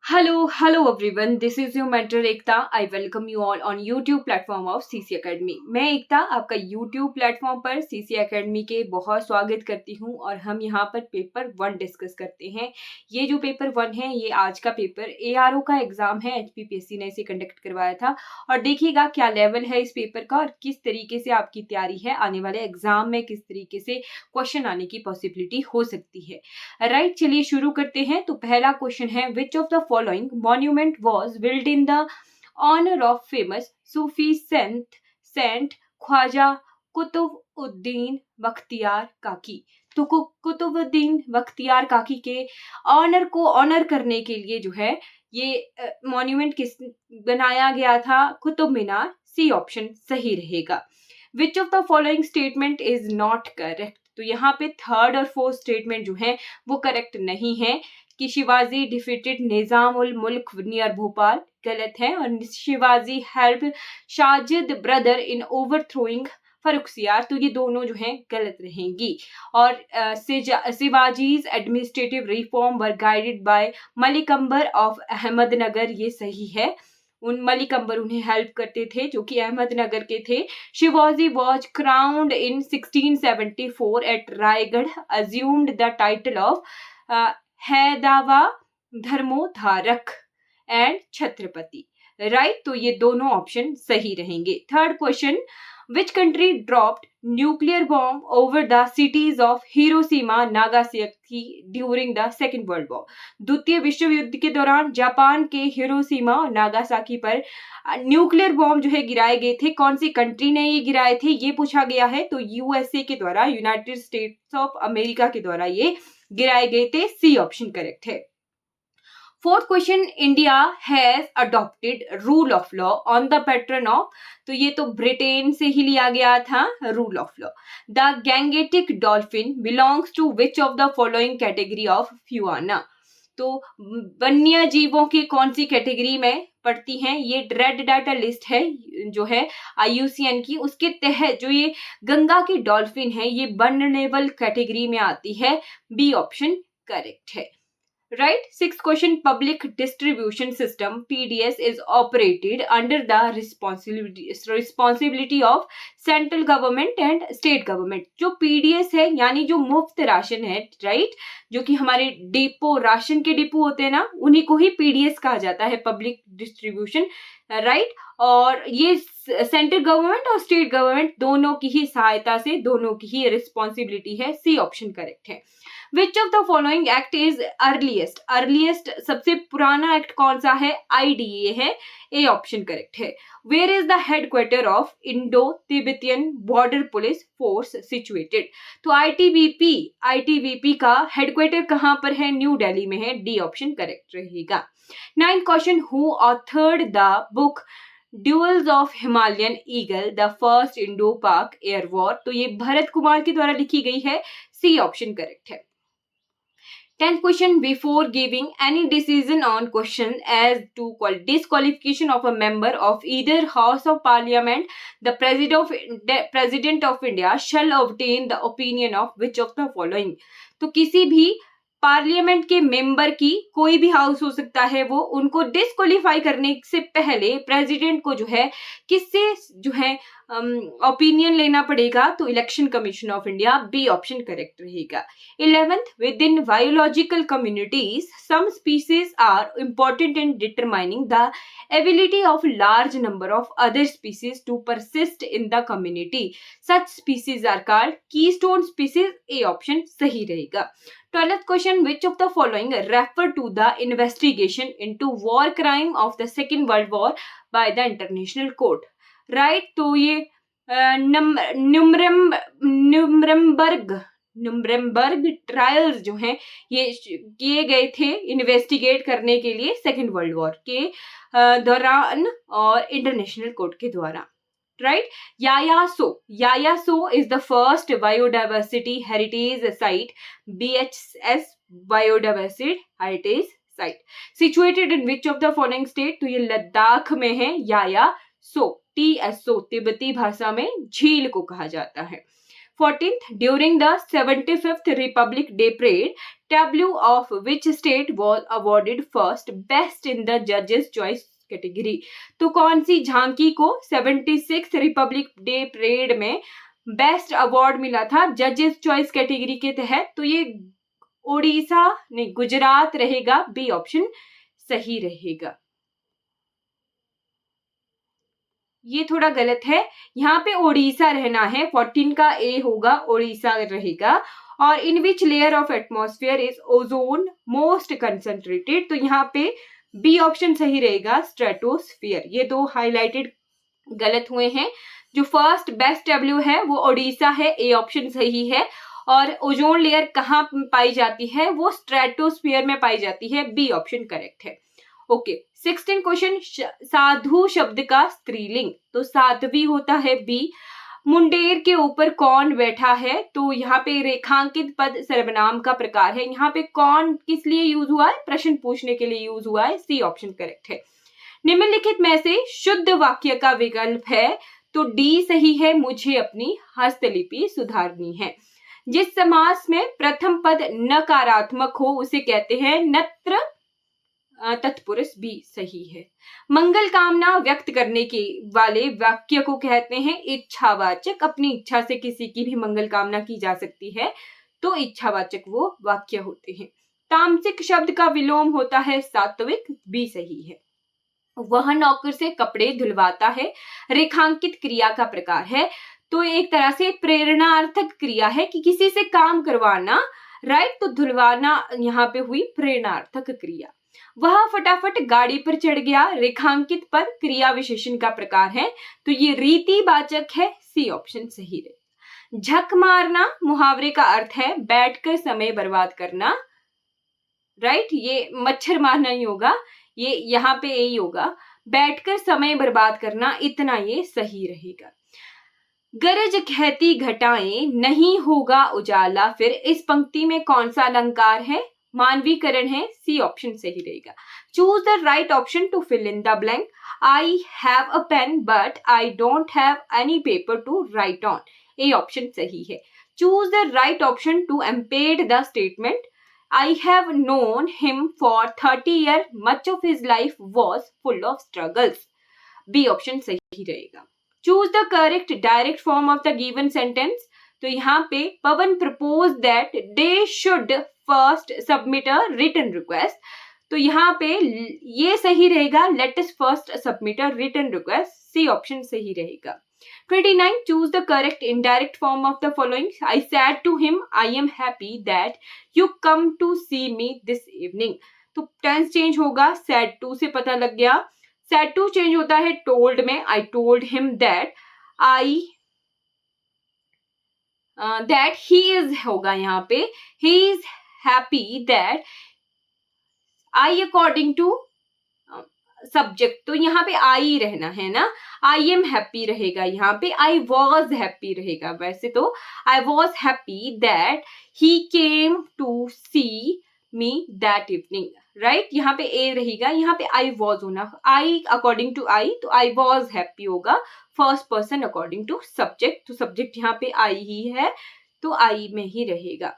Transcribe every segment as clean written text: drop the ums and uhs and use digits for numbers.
Hello everyone. This is your mentor Ekta. I welcome you all on YouTube platform of CC Academy. मैं एकता आपका YouTube platform पर CC Academy के बहुत स्वागत करती हूँ और हम यहाँ पर पेपर 1 डिस्कस करते हैं। ये जो पेपर 1 है ये आज का पेपर ARO का एग्जाम है। HPPSC ने इसे कंडक्ट करवाया था और देखिएगा क्या लेवल है इस पेपर का और किस तरीके से आपकी तैयारी है, आने वाले एग्जाम में किस तरीके से क्वेश्चन आने की पॉसिबिलिटी हो सकती है। राइट, चलिए शुरू करते हैं। तो पहला क्वेश्चन है, which of the following monument was built in the honor of famous Sufi saint Khwaja Qutbuddin Bakhtiyar Kaki. तो कुतुबुद्दीन बख्तियार काकी के ऑनर करने के लिए जो है ये मॉन्यूमेंट किस बनाया गया था? कुतुब मीनार। सी ऑप्शन सही रहेगा। Which of the following statement is not correct? तो यहाँ पे थर्ड और फोर्थ स्टेटमेंट जो है वो करेक्ट नहीं है कि शिवाजी डिफीटेड निजाम उल मुल्क नियर भोपाल, गलत है। और Shivaji help Sajid brother in overthrowing Farrukhsiyar, तो ये दोनों जो हैं गलत रहेंगी। और Shivaji's administrative reform were guided by Malik Ambar of Ahmednagar, ये सही है। उन मलिक अंबर उन्हें हेल्प करते थे जो कि अहमदनगर के थे। Shivaji was crowned in 1674 at Raigad, assumed the title of Haindava Dharmoddharak and Chhatrapati. Right, तो ये दोनों ऑप्शन सही रहेंगे। Third question, which country dropped nuclear bomb over the cities of Hiroshima Nagasaki during the second world war? द्वितीय विश्व युद्ध के दौरान जापान के हिरोशिमा और नागासाकी पर न्यूक्लियर बॉम्ब जो है गिराए गए थे। कौन सी कंट्री ने ये गिराए थे ये पूछा गया है। तो यूएसए के द्वारा, यूनाइटेड स्टेट्स ऑफ अमेरिका के द्वारा ये गिराए गए थे। सी ऑप्शन करेक्ट है। Fourth question, India has adopted rule of law on the pattern of, तो ये तो ब्रिटेन से ही लिया गया था rule of law. The Gangetic dolphin belongs to which of the following category of fauna? तो वन्य जीवों की कौन सी कैटेगरी में पड़ती हैं? ये रेड डाटा लिस्ट है जो है IUCN की, उसके तहत जो ये गंगा की डॉल्फिन है ये वल्नरेबल कैटेगरी में आती है। बी ऑप्शन करेक्ट है। Right? Sixth question, public distribution system PDS is operated under the responsibility of central government and state government. जो PDS है यानी जो मुफ्त राशन है, राइट, जो कि हमारे डिपो, राशन के डिपो होते हैं ना, उन्हीं को ही PDS कहा जाता है, पब्लिक डिस्ट्रीब्यूशन, राइट। और ये सेंट्रल गवर्नमेंट और स्टेट गवर्नमेंट दोनों की ही सहायता से, दोनों की ही रिस्पॉन्सिबिलिटी है। सी ऑप्शन करेक्ट है। Which of the following act is earliest? Earliest सबसे पुराना एक्ट कौन सा है? IDA है। ए ऑप्शन करेक्ट है। Where is the headquarter of Indo Tibetan border police force situated? तो ITBP का हेडक्वार्टर कहाँ पर है? न्यू दिल्ली में है। डी ऑप्शन करेक्ट रहेगा। Ninth question, who authored the book Duels of Himalayan Eagle the first Indo Pak air war? तो ये भरत कुमार के द्वारा लिखी गई है। सी ऑप्शन करेक्ट है। 10th question, before giving any decision on question as to disqualification of a member of either House of Parliament, the President of India shall obtain the opinion of which of the following? तो किसी भी parliament के member की, कोई भी house हो सकता है वो, उनको डिस्क्वालीफाई करने से पहले प्रेसिडेंट को जो है किससे जो है ओपिनियन लेना पड़ेगा? तो Election Commission of India. B option correct रहेगा। 11th, within biological communities some species are important in determining the ability of large number of other species to persist in the community. Such species are called keystone species. A option सही रहेगा। 12th question, which of the following refer to the investigation into war crime of the Second World War by the International Court? Right? तो ये Nuremberg trials जो हैं ये किए गए थे इन्वेस्टिगेट करने के लिए सेकेंड वर्ल्ड वॉर के दौरान और इंटरनेशनल कोर्ट के द्वारा। Right? Yayaso is the first biodiversity heritage site, BHS biodiversity heritage site, situated in which of the following state? तो ये लद्दाख में है यायासो। TSO तिब्बती भाषा में झील को कहा जाता है। 14th, during the 75th Republic Day Parade, tableau of which state was awarded first best in the judges choice category? तो कौन सी झांकी को 76th रिपब्लिक डे परेड में बेस्ट अवार्ड मिला था जजेस चॉइस कैटेगरी के तहत? तो ये ओडिशा नहीं, गुजरात रहेगा। बी ऑप्शन सही रहेगा। ये थोड़ा गलत है, यहाँ पे ओडिशा रहना है। 14 का ए होगा, ओडिशा रहेगा। और in which layer of atmosphere is ozone most concentrated? तो यहाँ पे बी ऑप्शन सही रहेगा, स्ट्रेटोस्फियर। ये दो हाईलाइटेड गलत हुए हैं। जो फर्स्ट बेस्ट डब्ल्यू है वो ओडिशा है, ए ऑप्शन सही है। और ओजोन लेयर कहाँ पाई जाती है? वो स्ट्रेटोस्फियर में पाई जाती है, बी ऑप्शन करेक्ट है। ओके, 16 क्वेश्चन, साधु शब्द का स्त्रीलिंग? तो साध्वी होता है बी। मुंडेर के ऊपर कौन बैठा है? तो यहाँ पे रेखांकित पद सर्वनाम का प्रकार है। यहाँ पे कौन किस लिए यूज हुआ है? प्रश्न पूछने के लिए यूज हुआ है, सी ऑप्शन करेक्ट है। निम्नलिखित में से शुद्ध वाक्य का विकल्प है? तो डी सही है, मुझे अपनी हस्तलिपि सुधारनी है। जिस समास में प्रथम पद नकारात्मक हो उसे कहते हैं नत्र तत्पुरुष, भी सही है। मंगल कामना व्यक्त करने के वाले वाक्य को कहते हैं इच्छावाचक। अपनी इच्छा से किसी की भी मंगल कामना की जा सकती है, तो इच्छावाचक वो वाक्य होते हैं। तामसिक शब्द का विलोम होता है सात्विक, भी सही है। वह नौकर से कपड़े धुलवाता है, रेखांकित क्रिया का प्रकार है। तो एक तरह से प्रेरणार्थक क्रिया है कि किसी से काम करवाना, राइट। तो धुलवाना यहाँ पे हुई प्रेरणार्थक क्रिया। वह फटाफट गाड़ी पर चढ़ गया, रेखांकित पद क्रिया विशेषण का प्रकार है, तो ये रीतिवाचक है, सी ऑप्शन सही रहे। झक मारना मुहावरे का अर्थ है बैठकर समय बर्बाद करना, राइट। ये मच्छर मारना नहीं होगा, ये यहाँ पे यही होगा, बैठकर समय बर्बाद करना, इतना ये सही रहेगा। गरज कहती घटाएं नहीं होगा उजाला, फिर इस पंक्ति में कौन सा अलंकार है? मानवीकरण है, सी ऑप्शन सही रहेगा। Choose the right option to fill in the blank. I have a pen but I don't have any paper to write on, A option सही है। Choose the right option to embed the statement. I have known him for 30 years, much of his life was full of struggles, B option सही रहेगा। Choose the correct direct form of the given sentence. तो यहाँ पे पवन propose that they should first submit a written request, तो यहाँ पे ये सही रहेगा, let us first submit a written request, C option सही रहेगा। 29, choose the correct indirect form of the following. I said to him, I am happy that you come to see me this evening. तो tense change होगा, said to say पता लग गया। Sad to change होता है told में, I told him that that he is होगा यहाँ पे, he is happy that I according to subject, तो यहाँ पे आई रहना है ना, आई एम हैप्पी रहेगा, यहाँ पे आई वॉज हैप्पी रहेगा। वैसे तो I was happy that he came to see me that evening, right. यहाँ पे ए रहेगा, यहाँ पे आई वॉज होना, आई अकॉर्डिंग टू आई, तो आई वॉज हैप्पी होगा first person according to subject, तो सब्जेक्ट यहाँ पे आई ही है, तो आई में ही रहेगा।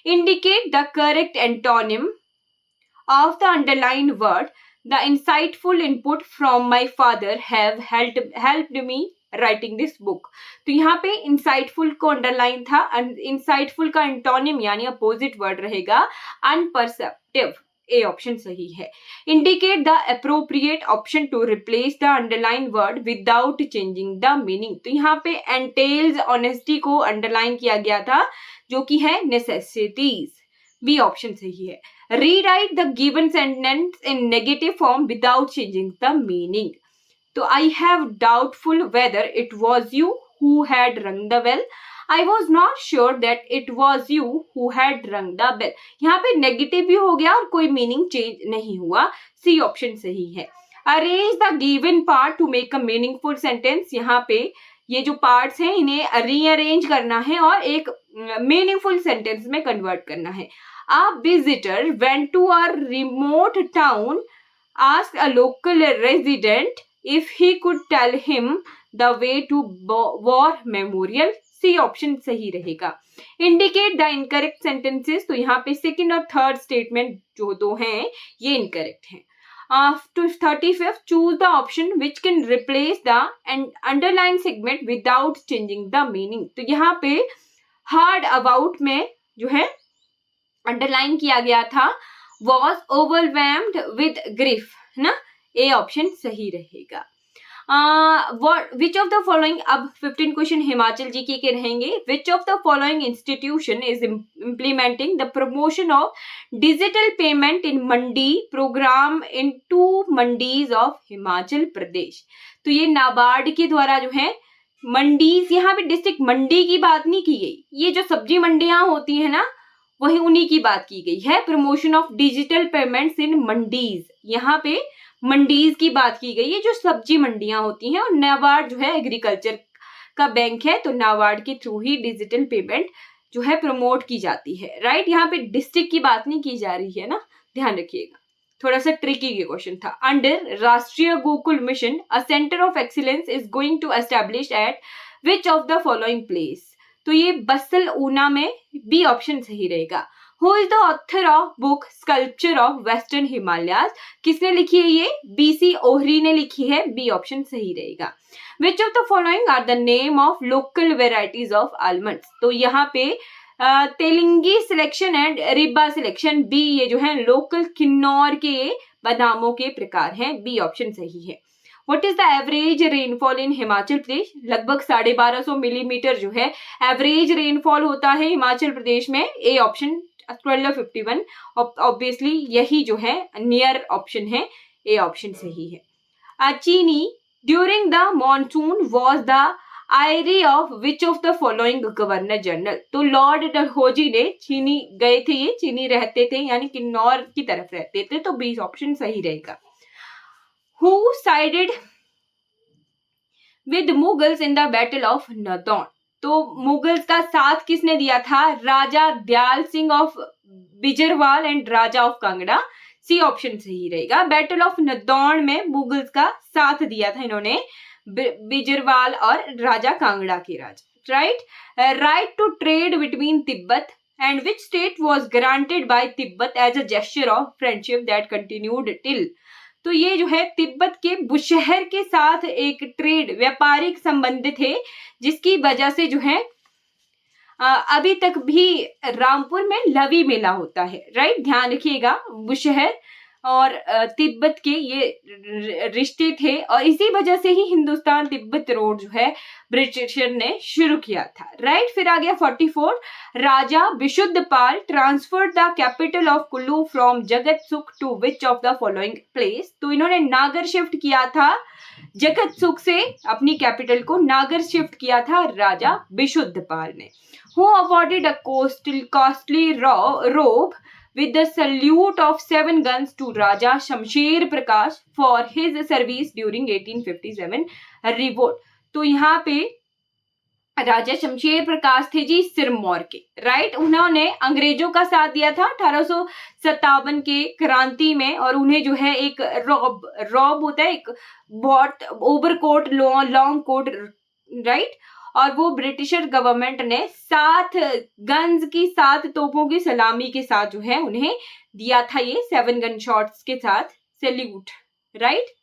Indicate the correct antonym of the underlined word. The insightful input from my father have helped me writing this book. तो यहाँ पे insightful को underline था, insightful का antonym यानी opposite word रहेगा unperceptive, A ऑप्शन सही है। Indicate the appropriate option to replace the underlined word without changing the meaning. तो यहाँ पे entails honesty को underline किया गया था, जो कि है necessities, B ऑप्शन सही है। Rewrite the given sentence in negative form without changing the meaning. तो I have doubtful whether it was you who had rung the bell. I was not sure that it was you who had rung the bell. यहाँ पे negative भी हो गया और कोई meaning change नहीं हुआ, C ऑप्शन सही है। Arrange the given part to make a meaningful sentence. यहाँ पे ये जो पार्ट्स हैं इन्हें रीअरेंज करना है और एक मीनिंगफुल सेंटेंस में कन्वर्ट करना है। A visitor went to a remote town, asked a local resident if he could tell him the way to War Memorial. C option सही रहेगा। इंडिकेट द इनकरेक्ट सेंटेंसेस, तो यहाँ पे सेकंड और third statement जो दो हैं ये इनकरेक्ट हैं। To 35th, choose the option which can replace the underline segment without changing the meaning. तो यहाँ पे hard about में जो है अंडरलाइन किया गया था was overwhelmed with grief, है ना, ए ऑप्शन सही रहेगा। विच ऑफ द फॉलोइंग, अब 15 क्वेश्चन हिमाचल जी के रहेंगे। Which of the following institution is implementing the promotion of digital payment in mandi program in 2 mandis of Himachal Pradesh. तो ये नाबार्ड के द्वारा जो है मंडीज, यहाँ पे डिस्ट्रिक्ट मंडी की बात नहीं की गई, ये जो सब्जी मंडियां होती है ना वही उन्हीं की बात की गई है। Promotion of digital payments in mandis, यहाँ पे मंडीज की बात की गई है जो सब्जी मंडियां होती हैं। और नाबार्ड जो है एग्रीकल्चर का बैंक है, तो नाबार्ड के थ्रू ही डिजिटल पेमेंट जो है प्रमोट की जाती है, राइट। यहाँ पे डिस्ट्रिक्ट की बात नहीं की जा रही है ना, ध्यान रखिएगा। थोड़ा सा ट्रिकी ये क्वेश्चन था। Under Rashtriya Gokul mission a centre of excellence is going to establish at which of the following place. तो ये बस्सल ऊना में, बी ऑप्शन सही रहेगा। Who is the author of book sculpture of western Himalayas, किसने लिखी है ये, बीसी ओहरी ने लिखी है, बी ऑप्शन सही रहेगा। Which of the following are the name of local varieties of almonds, तो यहाँ पे Telangi selection and Ribba selection, B ये जो है लोकल किन्नौर के बादामों के प्रकार हैं, बी ऑप्शन सही है। What is the average rainfall in Himachal Pradesh, लगभग 1250 मिलीमीटर जो है एवरेज रेनफॉल होता है हिमाचल प्रदेश में, ए ऑप्शन 1251, ऑब्वियसली यही जो है नियर ऑप्शन है, ए ऑप्शन सही है। चीनी during the monsoon was the आयरी of which of the following governor general, तो लॉर्ड डलहौजी ने, चीनी गए थे ये, चीनी रहते थे यानी किन्नौर की तरफ रहते थे, तो बी ऑप्शन सही रहेगा। Who sided with Mughals in the Battle of Nadoon, तो मुगल्स का साथ किसने दिया था, Raja Dayal Singh of Bijarwal and Raja of Kangra, C option सही रहेगा। बैटल ऑफ नदौन में मुगल्स का साथ दिया था इन्होंने, बिजरवाल और राजा कांगड़ा के राजा, right. Right to trade between Tibet and which state was granted by Tibet as a gesture of friendship that continued till, तो ये जो है तिब्बत के बुशहर के साथ एक ट्रेड, व्यापारिक संबंध थे, जिसकी वजह से जो है अभी तक भी रामपुर में लवी मेला होता है, राइट, ध्यान रखिएगा। बुशहर और तिब्बत के ये रिश्ते थे और इसी वजह से ही हिंदुस्तान तिब्बत रोड जो है ब्रिटिशर ने शुरू किया था, राइट। फिर आ गया 44, Raja Vishuddhpal transferred the capital of Kullu from Jagatsukh to which of the following place, तो इन्होंने नागर शिफ्ट किया था, जगतसुख से अपनी कैपिटल को नागर शिफ्ट किया था राजा विशुद्धपाल ने। हु अवॉर्डेड अ कॉस्टली रोब with the salute of 7 guns to Raja Shamsher Prakash for his service during 1857 revolt, तो यहाँ पे राजा शमशेर प्रकाश थे जी सिरमौर के, राइट। उन्होंने अंग्रेजों का साथ दिया था 1857 के क्रांति में, और उन्हें जो है एक रॉब होता है, एक बहुत ओवरकोट, लॉन्ग कोट, राइट, और वो ब्रिटिशर गवर्नमेंट ने 7 गन्स की, 7 तोपों की सलामी के साथ जो है उन्हें दिया था, ये 7 गन शॉट्स के साथ सैल्यूट, राइट,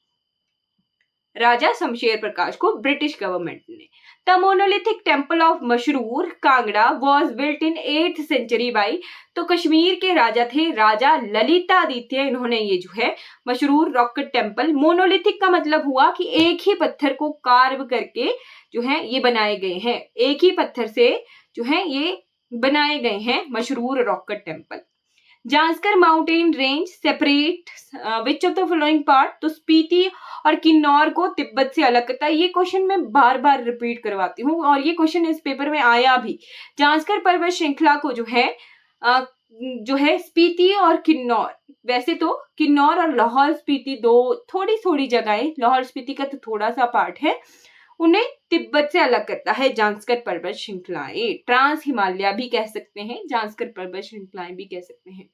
राजा शमशेर प्रकाश को ब्रिटिश गवर्नमेंट ने। The monolithic temple of Masrur Kangra was built in 8th century by, तो कश्मीर के राजा थे राजा ललितादित्य, इन्होंने ये जो है मशरूर रॉक टेम्पल, मोनोलिथिक का मतलब हुआ कि एक ही पत्थर को कार्व करके जो है ये बनाए गए हैं, एक ही पत्थर से जो है ये बनाए गए हैं Masrur rock temple. Zanskar mountain range separate which of the following part, तो स्पीति और किन्नौर को तिब्बत से अलग करता है, ये क्वेश्चन मैं बार बार रिपीट करवाती हूँ और ये क्वेश्चन इस पेपर में आया भी। जांस्कर पर्वत श्रृंखला को जो है स्पीति और किन्नौर, वैसे तो किन्नौर और लाहौल स्पीति दो थोड़ी थोड़ी जगहें, लाहौल स्पीति का तो थोड़ा सा पार्ट है, उन्हें तिब्बत से अलग करता है जांस्कर पर्वत श्रृंखलाएं, ट्रांस हिमालय भी कह सकते हैं, जांस्कर पर्वत श्रृंखलाएं भी कह सकते हैं।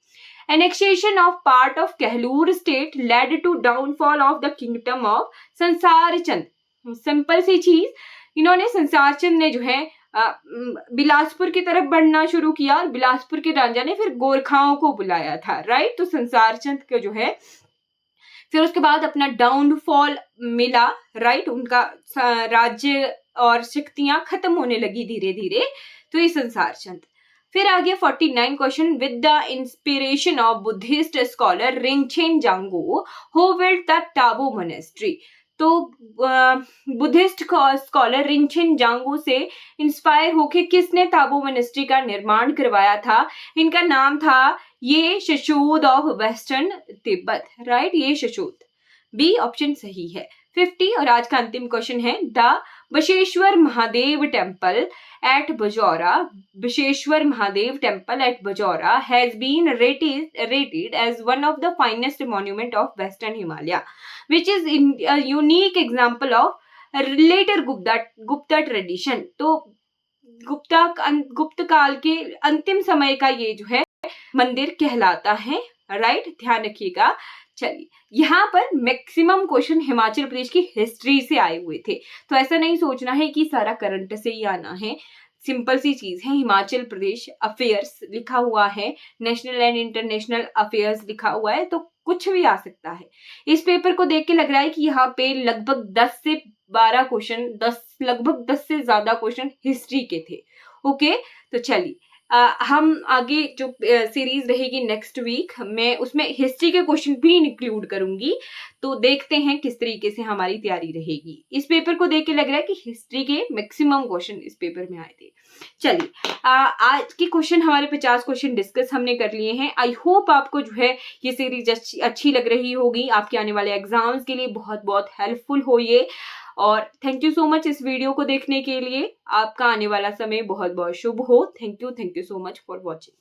Annexation of part of Kahlur state led to downfall of the kingdom of Sansar Chand, simple सी चीज, इन्होंने संसार चंद ने जो है बिलासपुर की तरफ बढ़ना शुरू किया और बिलासपुर के राजा ने फिर गोरखाओं को बुलाया था, राइट। तो संसार चंद का जो है फिर उसके बाद अपना डाउनफॉल मिला, राइट। उनका राज्य और शक्तियां खत्म होने लगी धीरे धीरे। तो ये संसार चंद। फिर आ गया 49 question, with the inspiration of Buddhist scholar Rinchen Zangpo who built the Tabo monastery. तो बुद्धिस्ट स्कॉलर रिंगछेन जांगो से इंस्पायर होके किसने ताबू मोनेस्ट्री का निर्माण करवाया था? इनका नाम था ये शशोद ऑफ वेस्टर्न तिब्बत, राइट। ये शशोद, बी ऑप्शन सही है। 50 और आज का अंतिम क्वेश्चन है, the Basheshwar Mahadev temple at Bajaura, Basheshwar Mahadev temple at Bajaura has been rated as one of the finest monument of western Himalaya, which is a unique example of later Gupta tradition। तो गुप्त काल के अंतिम समय का ये जो है मंदिर कहलाता है, राइट। ध्यान रखिएगा। चलिए, यहाँ पर मैक्सिमम क्वेश्चन हिमाचल प्रदेश की हिस्ट्री से आए हुए थे, तो ऐसा नहीं सोचना है कि सारा करंट से ही आना है। सिंपल सी चीज है, हिमाचल प्रदेश अफेयर्स लिखा हुआ है, नेशनल एंड इंटरनेशनल अफेयर्स लिखा हुआ है, तो कुछ भी आ सकता है। इस पेपर को देख के लग रहा है कि यहाँ पे लगभग 10 से 12 क्वेश्चन, लगभग 10 से ज्यादा क्वेश्चन हिस्ट्री के थे। ओके, तो चलिए हम आगे जो सीरीज रहेगी नेक्स्ट वीक, मैं उसमें हिस्ट्री के क्वेश्चन भी इंक्लूड करूंगी, तो देखते हैं किस तरीके से हमारी तैयारी रहेगी। इस पेपर को देख के लग रहा है कि हिस्ट्री के मैक्सिमम क्वेश्चन इस पेपर में आए थे। चलिए, आज के क्वेश्चन हमारे 50 क्वेश्चन डिस्कस हमने कर लिए हैं। आई होप आपको जो है ये सीरीज अच्छी लग रही होगी, आपके आने वाले एग्जाम्स के लिए बहुत बहुत हेल्पफुल हो ये। और थैंक यू सो मच इस वीडियो को देखने के लिए। आपका आने वाला समय बहुत बहुत शुभ हो। Thank you so much for watching.